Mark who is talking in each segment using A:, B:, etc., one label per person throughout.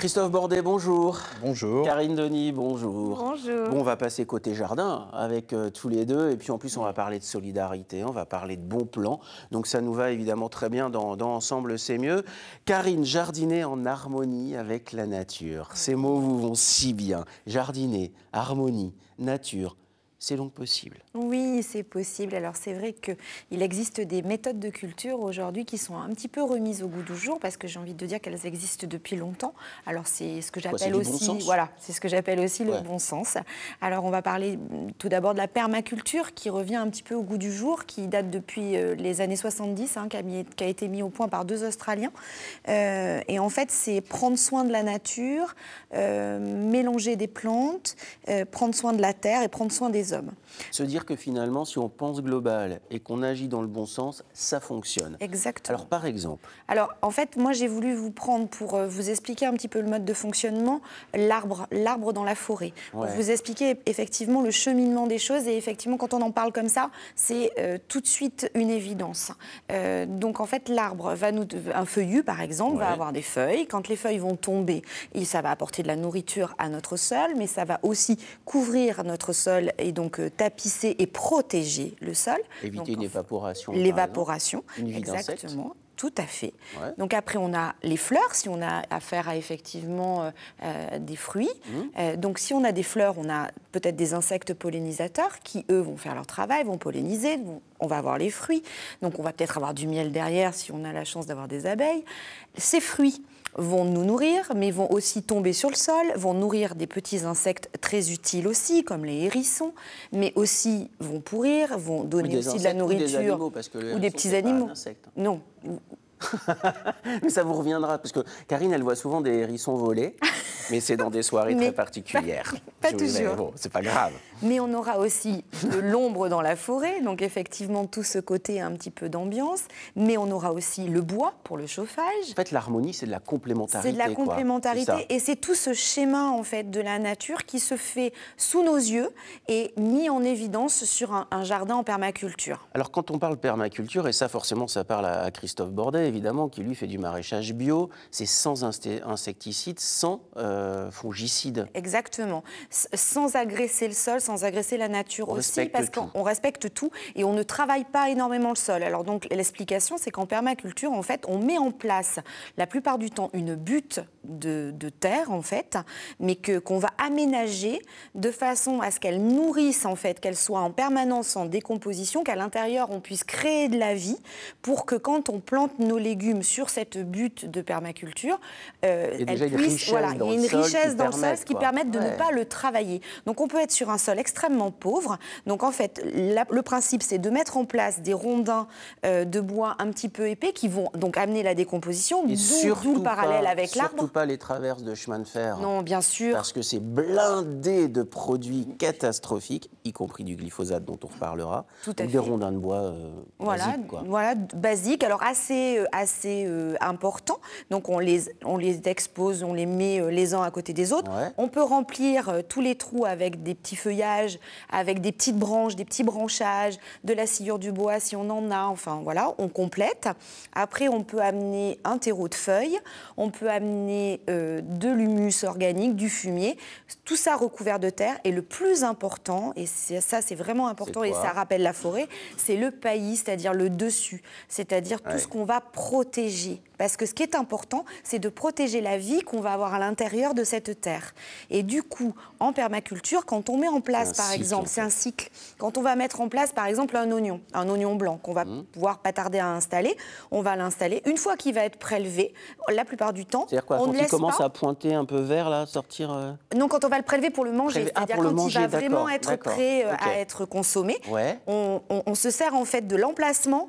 A: Christophe Bordet, bonjour.
B: Bonjour.
A: Karine Denis, bonjour.
C: Bonjour.
A: Bon, on va passer côté jardin avec tous les deux. Et puis en plus, on va parler de solidarité, on va parler de bons plans. Donc ça nous va évidemment très bien dans Ensemble, c'est mieux. Karine, jardiner en harmonie avec la nature. Ces mots vous vont si bien. Jardiner, harmonie, nature. C'est donc possible?
C: Oui, c'est possible. Alors c'est vrai qu'il existe des méthodes de culture aujourd'hui qui sont un petit peu remises au goût du jour parce que j'ai envie de dire qu'elles existent depuis longtemps. Alors c'est ce que j'appelle aussi,
A: bon
C: voilà, c'est ce que j'appelle aussi le bon sens. Alors on va parler tout d'abord de la permaculture qui revient un petit peu au goût du jour, qui date depuis les années 70, qui a été mis au point par deux Australiens. Et en fait, c'est prendre soin de la nature, mélanger des plantes, prendre soin de la terre et prendre soin des hommes.
A: Se dire que finalement, si on pense global et qu'on agit dans le bon sens, ça fonctionne.
C: Exactement.
A: Alors par exemple?
C: Alors en fait, moi j'ai voulu vous prendre pour vous expliquer un petit peu le mode de fonctionnement, l'arbre dans la forêt. Pour vous expliquer effectivement le cheminement des choses et effectivement quand on en parle comme ça, c'est tout de suite une évidence. Donc en fait l'arbre un feuillu par exemple, va avoir des feuilles. Quand les feuilles vont tomber, ça va apporter de la nourriture à notre sol, mais ça va aussi couvrir notre sol et donc tapisser et protéger le sol.
A: Éviter une évaporation.
C: L'évaporation,
A: une vie d'insectes.
C: Exactement. Tout à fait. Donc après, on a les fleurs, si on a affaire à effectivement des fruits. Donc si on a des fleurs, on a peut-être des insectes pollinisateurs qui, eux, vont faire leur travail, vont polliniser, on va avoir les fruits. Donc on va peut-être avoir du miel derrière si on a la chance d'avoir des abeilles. Ces fruits vont nous nourrir, mais vont aussi tomber sur le sol, vont nourrir des petits insectes très utiles aussi, comme les hérissons, mais aussi vont pourrir, vont donner aussi de la nourriture.
A: Ou des animaux, parce que
C: ou des petits animaux. Non.
A: Mais ça vous reviendra, parce que Karine, elle voit souvent des hérissons voler, mais c'est dans des soirées très particulières.
C: Pas toujours.
A: Bon, c'est pas grave.
C: Mais on aura aussi de l'ombre dans la forêt, donc effectivement tout ce côté un petit peu d'ambiance, mais on aura aussi le bois pour le chauffage.
A: En fait, l'harmonie, c'est de la complémentarité.
C: C'est de la complémentarité, et c'est tout ce schéma en fait de la nature qui se fait sous nos yeux et mis en évidence sur un jardin en permaculture.
A: Alors quand on parle permaculture, et ça forcément ça parle à Christophe Bordet, évidemment, qui lui fait du maraîchage bio, c'est sans insecticides, sans fongicides.
C: Exactement. Sans agresser le sol, sans agresser la nature aussi, parce qu'on respecte tout et on ne travaille pas énormément le sol. Alors donc l'explication, c'est qu'en permaculture, en fait, on met en place la plupart du temps une butte de terre, en fait, mais qu'on va aménager de façon à ce qu'elle nourrisse, en fait, qu'elle soit en permanence en décomposition, qu'à l'intérieur, on puisse créer de la vie pour que quand on plante nos légumes sur cette butte de permaculture, il y a une richesse dans le sol qui permette de ne pas le travailler. Donc on peut être sur un sol extrêmement pauvre. Donc en fait, le principe, c'est de mettre en place des rondins de bois un petit peu épais qui vont donc amener la décomposition, d'où le parallèle avec l'arbre.
A: Surtout pas les traverses de chemin de fer.
C: Non, bien sûr.
A: Parce que c'est blindé de produits catastrophiques, y compris du glyphosate dont on reparlera.
C: Tout à fait.
A: Des rondins de bois basiques, quoi.
C: Voilà, basiques. Alors assez importants. Donc on les expose, on les met les uns à côté des autres. On peut remplir tous les trous avec des petits feuillages, avec des petites branches, des petits branchages, de la sciure du bois si on en a. Enfin voilà, on complète. Après, on peut amener un terreau de feuilles, on peut amener de l'humus organique, du fumier, tout ça recouvert de terre. Et le plus important, et ça c'est vraiment important et ça rappelle la forêt, c'est le paillis, c'est-à-dire le dessus, c'est-à-dire tout ce qu'on va protéger. Parce que ce qui est important, c'est de protéger la vie qu'on va avoir à l'intérieur de cette terre. Et du coup, en permaculture, quand on met en place, par exemple, c'est un cycle, quand on va mettre en place, par exemple, un oignon blanc qu'on va pouvoir pas tarder à installer, on va l'installer. Une fois qu'il va être prélevé, la plupart du temps,
A: c'est-à-dire quoi,
C: on ne laisse pas...
A: Quand il commence à pointer un peu vert, là, sortir...
C: Non, quand on va le prélever pour le manger, c'est-à-dire quand il va vraiment être prêt à être consommé, on se sert en fait de l'emplacement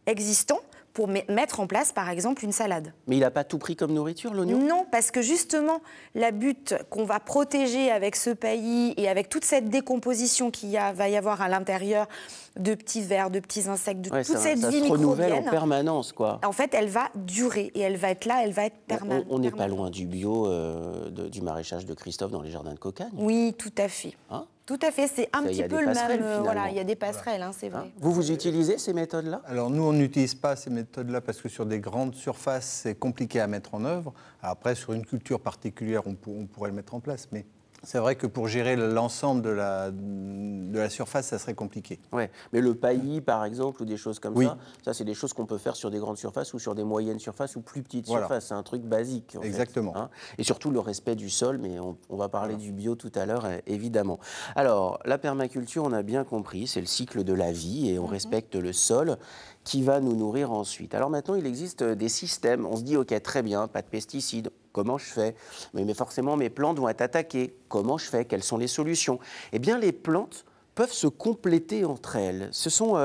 C: existant pour mettre en place, par exemple, une salade.
A: Mais il n'a pas tout pris comme nourriture, l'oignon?
C: Non, parce que justement, la butte qu'on va protéger avec ce paillis et avec toute cette décomposition va y avoir à l'intérieur de petits vers, de petits insectes, de toute cette vie microbienne. Ça se renouvelle en
A: permanence, quoi.
C: En fait, elle va durer et elle va être là, elle va être permanente.
A: On n'est pas loin du bio, du maraîchage de Christophe dans les jardins de Cocagne.
C: Oui, tout à fait. Tout à fait, c'est un petit peu le même. Voilà, il y a des passerelles, c'est vrai.
A: Vous utilisez ces méthodes-là?
B: Alors nous, on n'utilise pas ces méthodes-là parce que sur des grandes surfaces, c'est compliqué à mettre en œuvre. Après, sur une culture particulière, on pourrait le mettre en place, mais c'est vrai que pour gérer l'ensemble de la surface, ça serait compliqué.
A: Ouais, mais le paillis, par exemple, ou des choses comme ça c'est des choses qu'on peut faire sur des grandes surfaces ou sur des moyennes surfaces ou plus petites surfaces. C'est un truc basique.
B: Exactement.
A: Et surtout le respect du sol, mais on va parler du bio tout à l'heure, évidemment. Alors, la permaculture, on a bien compris, c'est le cycle de la vie et on respecte le sol qui va nous nourrir ensuite. Alors maintenant, il existe des systèmes. On se dit, OK, très bien, pas de pesticides. Comment je fais? Mais forcément, mes plantes vont être attaquées. Comment je fais? Quelles sont les solutions? Eh bien, les plantes peuvent se compléter entre elles. Ce sont,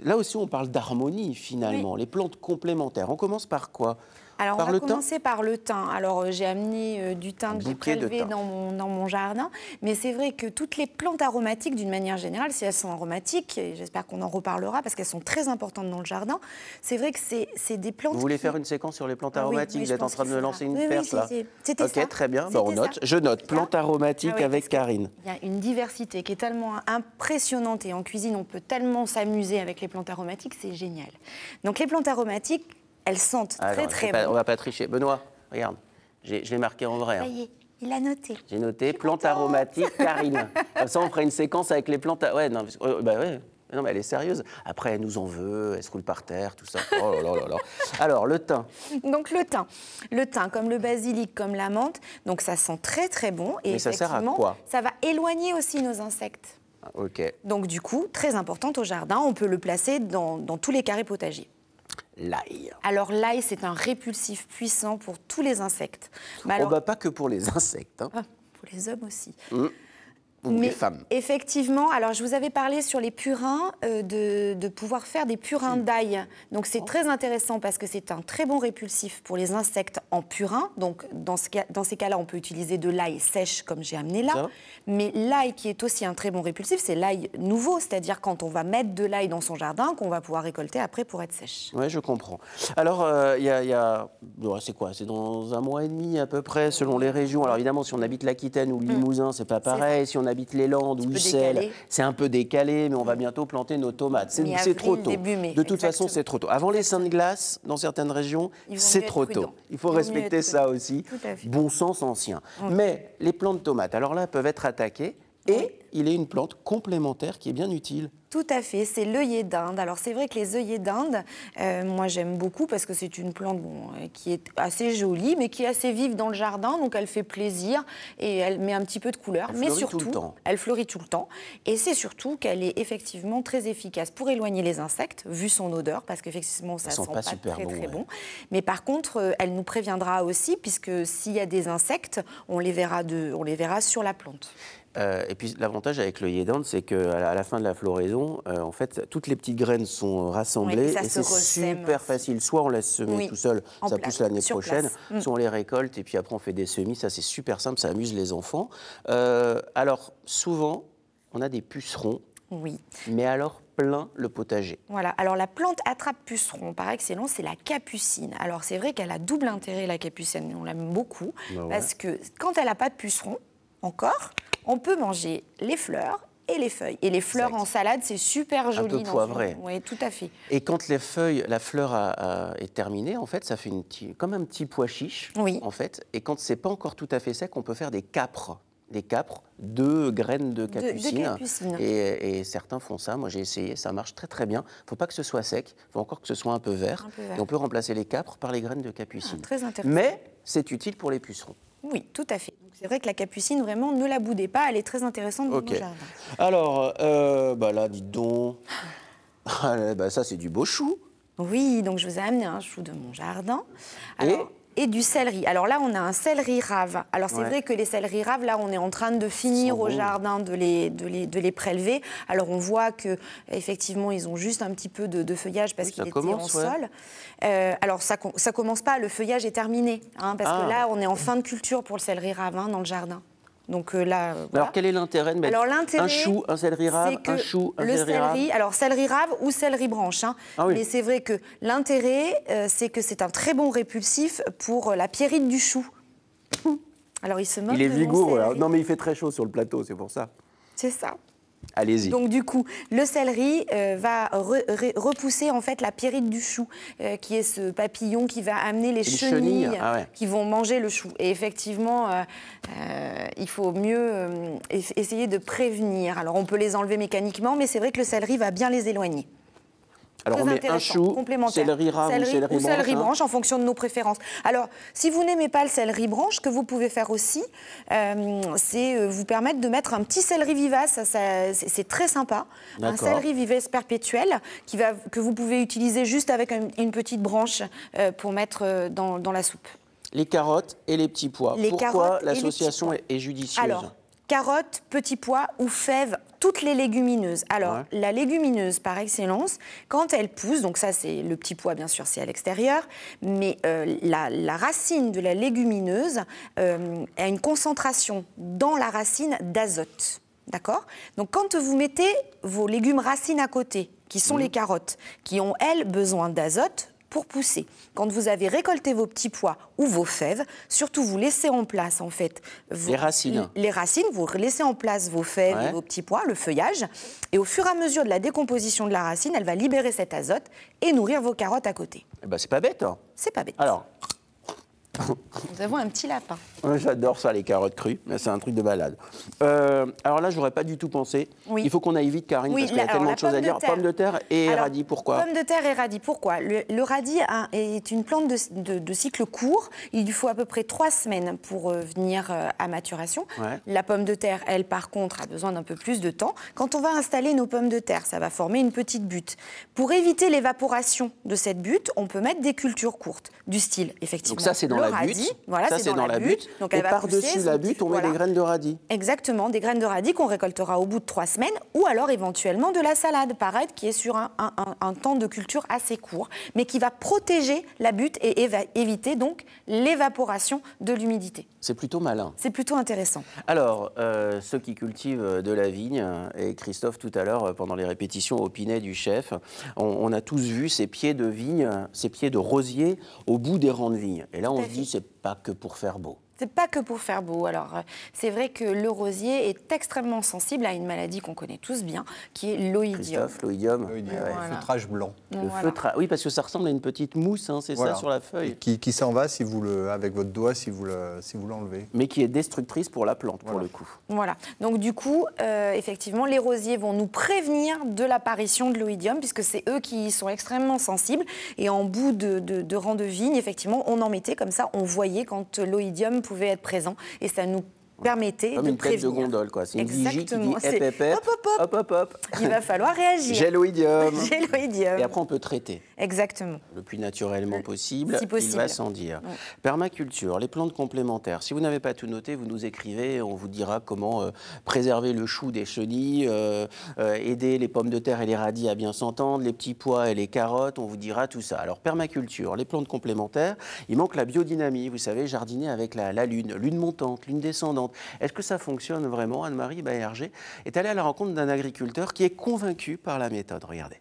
A: là aussi, on parle d'harmonie, finalement. Les plantes complémentaires. On commence par quoi?
C: Alors, on va commencer par le thym. Alors, j'ai amené du thym que j'ai prélevé dans mon jardin. Mais c'est vrai que toutes les plantes aromatiques, d'une manière générale, si elles sont aromatiques, et j'espère qu'on en reparlera parce qu'elles sont très importantes dans le jardin, c'est vrai que c'est des plantes.
A: Vous voulez faire une séquence sur les plantes aromatiques? Vous êtes en train de me lancer une perche, là?
C: C'était ça.
A: OK, très bien. On note. Je note. Plantes aromatiques avec Karine.
C: Il y a une diversité qui est tellement impressionnante et en cuisine, on peut tellement s'amuser avec les plantes aromatiques, c'est génial. Donc, les plantes aromatiques, elles sentent très bon.
A: On va pas tricher. Benoît, regarde, je l'ai marqué en vrai.
C: Ça y est, il a noté.
A: J'ai noté plantes aromatiques, Karine. Comme ça, on fera une séquence avec les plantes. Ouais, non, non, mais elle est sérieuse. Après, elle nous en veut, elle se roule par terre, tout ça. Oh là là là là. Alors, le thym.
C: Donc, le thym, comme le basilic, comme la menthe, donc ça sent très bon. Et
A: mais ça sert à quoi?
C: Ça va éloigner aussi nos insectes.
A: OK.
C: Donc, du coup, très importante au jardin, on peut le placer dans tous les carrés potagers.
A: L'ail.
C: Alors l'ail, c'est un répulsif puissant pour tous les insectes.
A: Mais alors... pas que pour les insectes.
C: Pour les hommes aussi.
A: Ou les femmes.
C: Effectivement, alors je vous avais parlé sur les purins, de pouvoir faire des purins d'ail. Donc c'est très intéressant parce que c'est un très bon répulsif pour les insectes en purin. Donc dans ces cas-là, on peut utiliser de l'ail sèche comme j'ai amené là. Mais l'ail qui est aussi un très bon répulsif, c'est l'ail nouveau, c'est-à-dire quand on va mettre de l'ail dans son jardin, qu'on va pouvoir récolter après pour être sèche.
A: Oui, je comprends. Alors, c'est quoi? C'est dans 1 mois et demi à peu près, selon les régions. Alors évidemment, si on habite l'Aquitaine ou le Limousin, c'est pas pareil. Si on habite les Landes ou Ussel, c'est un peu décalé, mais on va bientôt planter nos tomates. C'est trop tôt. De toute façon, c'est trop tôt. Avant les seins de glace, dans certaines régions, c'est trop tôt. Il faut respecter ça aussi. Bon sens ancien. Mais les plantes de tomates, alors là, peuvent être attaquées et il est une plante complémentaire qui est bien utile.
C: Tout à fait, c'est l'œillet d'Inde. Alors c'est vrai que les œillets d'Inde, moi j'aime beaucoup parce que c'est une plante qui est assez jolie, mais qui est assez vive dans le jardin, donc elle fait plaisir et elle met un petit peu de couleur. Mais surtout, elle fleurit tout le temps. Et c'est surtout qu'elle est effectivement très efficace pour éloigner les insectes, vu son odeur, parce qu'effectivement ça sent pas très bon. Mais par contre, elle nous préviendra aussi, puisque s'il y a des insectes, on les verra sur la plante.
A: Et puis l'avantage avec l'œillet d'Inde, c'est qu'à la fin de la floraison, en fait, toutes les petites graines sont rassemblées et c'est super facile. Soit on laisse semer tout seul, ça pousse l'année prochaine, soit on les récolte et puis après on fait des semis. Ça, c'est super simple, ça amuse les enfants. Alors, souvent, on a des pucerons, mais alors plein le potager.
C: Voilà, alors la plante attrape puceron par excellence, c'est la capucine. Alors c'est vrai qu'elle a double intérêt, la capucine, on l'aime beaucoup, parce que quand elle n'a pas de puceron, on peut manger les fleurs et les feuilles. Et les fleurs en salade, c'est super joli.
A: Un peu poivré.
C: Oui, tout à fait.
A: Et quand la fleur est terminée, en fait, ça fait comme un petit pois chiche, en fait. Et quand c'est pas encore tout à fait sec, on peut faire des capres. Des capres de graines de capucine. Et certains font ça. Moi, j'ai essayé. Ça marche très bien. Il ne faut pas que ce soit sec. Il faut encore que ce soit un peu vert. Et on peut remplacer les capres par les graines de capucine.
C: Très intéressant.
A: Mais c'est utile pour les pucerons.
C: Oui, tout à fait. C'est vrai que la capucine, vraiment, ne la boudez pas. Elle est très intéressante dans nos jardins.
A: Alors, là, dites donc. Ça, c'est du beau chou.
C: Oui, donc je vous ai amené un chou de mon jardin. Alors, et du céleri. Alors là, on a un céleri rave. Alors c'est vrai que les céleris raves, là, on est en train de finir au jardin de les prélever. Alors on voit que effectivement, ils ont juste un petit peu de feuillage parce qu'il était en sol. Alors ça commence pas, le feuillage est terminé, parce que là, on est en fin de culture pour le céleri rave dans le jardin. Donc là, voilà.
A: Alors quel est l'intérêt de mettre un chou, un céleri rave, un chou, un céleri rave?
C: Alors céleri rave ou céleri branche. Mais c'est vrai que l'intérêt, c'est que c'est un très bon répulsif pour la pierrite du chou. Alors il se moque.
A: Il est vigoureux. Non mais il fait très chaud sur le plateau, c'est pour ça.
C: C'est ça.
A: Allez-y.
C: Donc du coup, le céleri va repousser en fait la pyrite du chou, qui est ce papillon qui va amener les chenilles qui vont manger le chou. Et effectivement, il faut mieux essayer de prévenir. Alors on peut les enlever mécaniquement, mais c'est vrai que le céleri va bien les éloigner.
A: Alors on met un chou, céleri rave ou céleri branche
C: en fonction de nos préférences. Alors si vous n'aimez pas le céleri branche, ce que vous pouvez faire aussi, c'est vous permettre de mettre un petit céleri vivace, c'est très sympa. Un céleri vivace perpétuel que vous pouvez utiliser juste avec une petite branche pour mettre dans la soupe.
A: Les carottes et les petits pois. Pourquoi l'association est judicieuse?
C: Alors, carottes, petits pois ou fèves, toutes les légumineuses. Alors, la légumineuse par excellence, quand elle pousse, donc ça c'est le petit pois bien sûr, c'est à l'extérieur, mais la racine de la légumineuse a une concentration dans la racine d'azote. D'accord? Donc quand vous mettez vos légumes racines à côté, qui sont les carottes, qui ont elles besoin d'azote, pour pousser. Quand vous avez récolté vos petits pois ou vos fèves, surtout vous laissez en place en fait
A: les racines.
C: Les racines, vous laissez en place vos fèves et vos petits pois, le feuillage, et au fur et à mesure de la décomposition de la racine, elle va libérer cet azote et nourrir vos carottes à côté.
A: Eh ben, c'est pas bête. Hein.
C: C'est pas bête.
A: Alors.
C: Nous avons un petit lapin.
A: J'adore ça, les carottes crues. C'est un truc de balade. Alors là, j'aurais pas du tout pensé. Oui. Il faut qu'on aille vite, Karine, parce qu'il y a tellement de choses à dire. Pommes de terre et radis, pourquoi?
C: Pommes de terre et radis, pourquoi? Le radis est une plante de cycle court. Il lui faut à peu près 3 semaines pour venir à maturation. La pomme de terre, elle, par contre, a besoin d'un peu plus de temps. Quand on va installer nos pommes de terre, ça va former une petite butte. Pour éviter l'évaporation de cette butte, on peut mettre des cultures courtes, du style, effectivement.
A: Donc ça, c'est dans la butte.
C: Voilà,
A: ça, c'est dans la butte. Donc, et par-dessus la butte, on met des graines de radis.
C: Exactement, des graines de radis qu'on récoltera au bout de 3 semaines, ou alors éventuellement de la salade, pareil, qui est sur un temps de culture assez court, mais qui va protéger la butte et éviter donc l'évaporation de l'humidité.
A: C'est plutôt malin.
C: C'est plutôt intéressant.
A: Alors, ceux qui cultivent de la vigne, et Christophe tout à l'heure, pendant les répétitions, opinait du chef, on a tous vu ces pieds de vigne, ces pieds de rosier au bout des rangs de vigne. Et là, on se dit, c'est pas que pour faire beau.
C: C'est pas que pour faire beau. Alors, c'est vrai que le rosier est extrêmement sensible à une maladie qu'on connaît tous bien, qui est l'oïdium.
A: Christophe, l'oïdium.
B: Voilà. Le feutrage blanc.
A: Oui, parce que ça ressemble à une petite mousse, hein, c'est ça, sur la feuille.
B: Qui s'en va si vous avec votre doigt, si vous l'enlevez.
A: Mais qui est destructrice pour la plante, pour le coup.
C: Voilà. Donc, du coup, effectivement, les rosiers vont nous prévenir de l'apparition de l'oïdium, puisque c'est eux qui sont extrêmement sensibles. Et en bout de rang de vigne, effectivement, on en mettait comme ça, on voyait quand l'oïdium pouvait être présent et ça nous permettait
A: comme
C: de
A: une
C: prévenir.
A: Tête de gondole, quoi. C'est une vigie qui dit hop, hop, hop.
C: Il va falloir réagir.
A: J'ai l'oïdium.
C: J'ai l'oïdium.
A: Et après, on peut traiter.
C: Exactement.
A: Le plus naturellement possible,
C: si possible.
A: Il va sans dire. Permaculture, les plantes complémentaires. Si vous n'avez pas tout noté, vous nous écrivez, on vous dira comment préserver le chou des chenilles, aider les pommes de terre et les radis à bien s'entendre, les petits pois et les carottes, on vous dira tout ça. Alors, permaculture, les plantes complémentaires, il manque la biodynamie, vous savez, jardiner avec la lune montante, lune descendante. Est-ce que ça fonctionne vraiment? Anne-Marie Baillarger est allée à la rencontre d'un agriculteur qui est convaincu par la méthode. Regardez.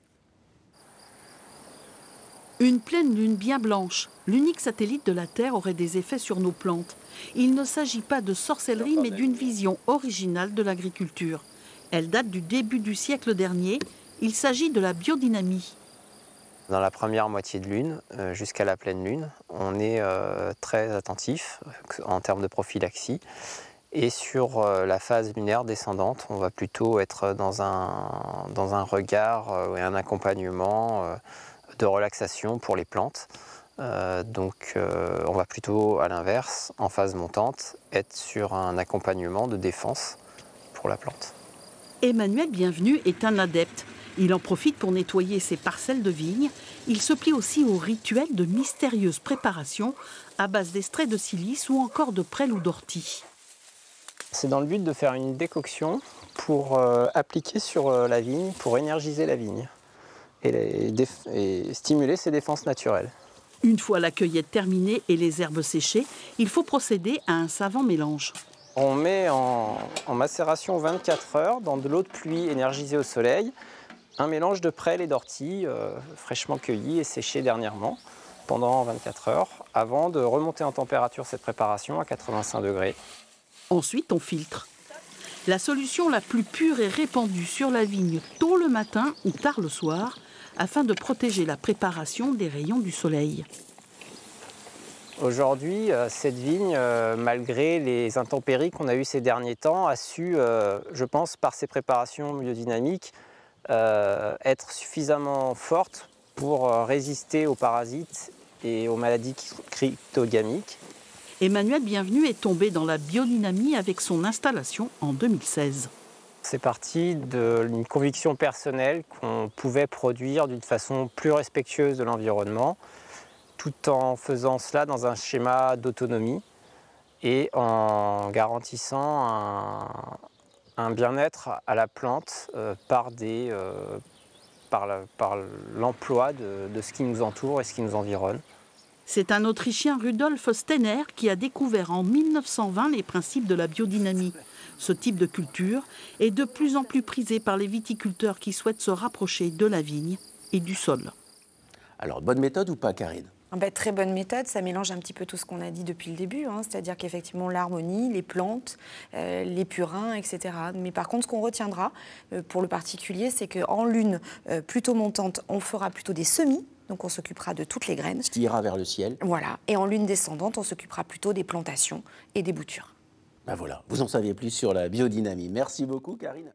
D: Une pleine lune bien blanche, l'unique satellite de la Terre, aurait des effets sur nos plantes. Il ne s'agit pas de sorcellerie, mais d'une vision originale de l'agriculture. Elle date du début du siècle dernier. Il s'agit de la biodynamie.
E: Dans la première moitié de lune, jusqu'à la pleine lune, on est très attentif en termes de prophylaxie. Et sur la phase lunaire descendante, on va plutôt être dans un regard et un accompagnement de relaxation pour les plantes. Donc on va plutôt, à l'inverse, en phase montante, être sur un accompagnement de défense pour la plante.
D: Emmanuel Bienvenu est un adepte. Il en profite pour nettoyer ses parcelles de vignes. Il se plie aussi au rituel de mystérieuses préparations à base d'extrait de silice ou encore de prêle ou d'ortie.
E: C'est dans le but de faire une décoction pour appliquer sur la vigne, pour énergiser la vigne et stimuler ses défenses naturelles.
D: Une fois la cueillette terminée et les herbes séchées, il faut procéder à un savant mélange.
E: On met en macération 24 heures dans de l'eau de pluie énergisée au soleil, un mélange de prêle et d'ortie fraîchement cueillis et séchés dernièrement pendant 24 heures avant de remonter en température cette préparation à 85 degrés.
D: Ensuite, on filtre. La solution la plus pure est répandue sur la vigne tôt le matin ou tard le soir, afin de protéger la préparation des rayons du soleil.
E: Aujourd'hui, cette vigne, malgré les intempéries qu'on a eues ces derniers temps, a su, je pense, par ses préparations biodynamiques, être suffisamment forte pour résister aux parasites et aux maladies cryptogamiques.
D: Emmanuel Bienvenu est tombé dans la biodynamie avec son installation en 2016.
E: C'est parti d'une conviction personnelle qu'on pouvait produire d'une façon plus respectueuse de l'environnement, tout en faisant cela dans un schéma d'autonomie et en garantissant un bien-être à la plante par l'emploi de ce qui nous entoure et ce qui nous environne.
D: C'est un Autrichien, Rudolf Steiner, qui a découvert en 1920 les principes de la biodynamie. Ce type de culture est de plus en plus prisé par les viticulteurs qui souhaitent se rapprocher de la vigne et du sol.
A: Alors, bonne méthode ou pas, Karine ?
C: Très bonne méthode, ça mélange un petit peu tout ce qu'on a dit depuis le début, c'est-à-dire qu'effectivement l'harmonie, les plantes, les purins, etc. Mais par contre, ce qu'on retiendra pour le particulier, c'est qu'en lune plutôt montante, on fera plutôt des semis, donc on s'occupera de toutes les graines.
A: Ce qui ira vers le ciel.
C: Voilà, et en lune descendante, on s'occupera plutôt des plantations et des boutures.
A: Ben voilà, vous en saviez plus sur la biodynamie. Merci beaucoup, Karine.